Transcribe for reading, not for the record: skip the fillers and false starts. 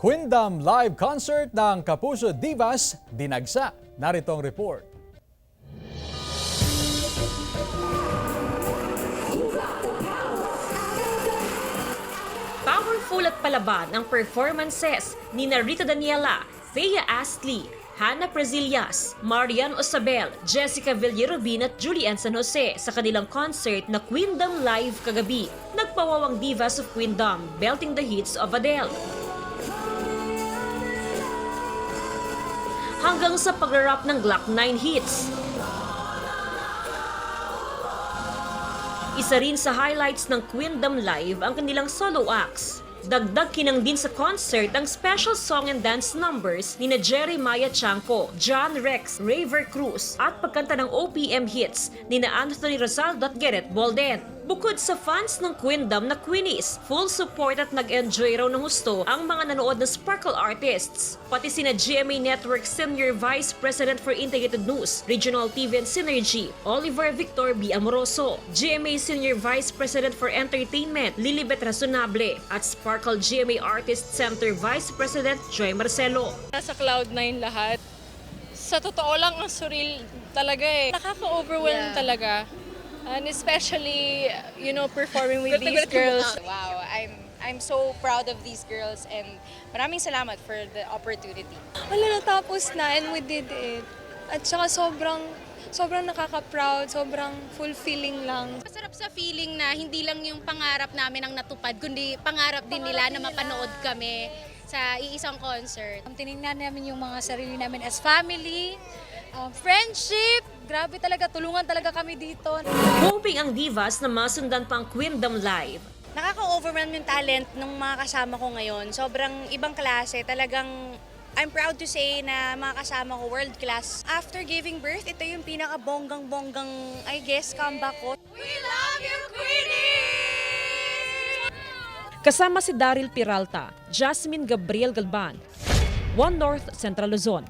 Queendom live concert ng Kapuso Divas dinagsa. Narito ang report. Powerful at palaban ang performances ni Rita Daniela, Thea Astley, Hannah Presillas, Marian Osabel, Jessica Villarubin at Julian San Jose sa kanilang concert na Queendom Live kagabi. Nagpawawang divas of Queendom, belting the hits of Adele. Hanggang sa pag-rap ng Glock 9 hits. Isa rin sa highlights ng Queendom Live ang kanilang solo acts. Dagdag kinang din sa concert ang special song and dance numbers ni Jeremiah Chanco, John Rex, Raver Cruz at pagkanta ng OPM hits ni Anthony Rosaldo at Gareth Bolden. Bukod sa fans ng Queendom na Queenies, full support at nag-enjoy raw ng husto ang mga nanood na Sparkle artists. Pati sina GMA Network Senior Vice President for Integrated News, Regional TV and Synergy, Oliver Victor B. Amoroso, GMA Senior Vice President for Entertainment, Lilibet Razonable, at Sparkle GMA Artist Center Vice President Joy Marcelo. Nasa Cloud9 lahat. Sa totoo lang, ang surreal talaga eh. Nakaka-overwhelm talaga. And especially, performing with these girls. Wow, I'm so proud of these girls and maraming salamat for the opportunity. Wala, natapos na and we did it. At saka sobrang nakaka-proud, sobrang fulfilling lang. Masarap sa feeling na hindi lang yung pangarap namin ang natupad, kundi pangarap din nila na mapanood kami sa iisang concert. Tinignan namin yung mga sarili namin as family, friendship. Grabe talaga, tulungan talaga kami dito. Hoping ang divas na masundan pa ang Queendom Live. Nakaka-overwhelm yung talent ng mga kasama ko ngayon. Sobrang ibang klase, talagang I'm proud to say na mga kasama ko world class. After giving birth, ito yung pinaka-bonggang-bonggang, I guess, comeback ko. We love you, Queenie! Kasama si Daryl Peralta, Jasmine Gabriel Galban, One North Central Luzon.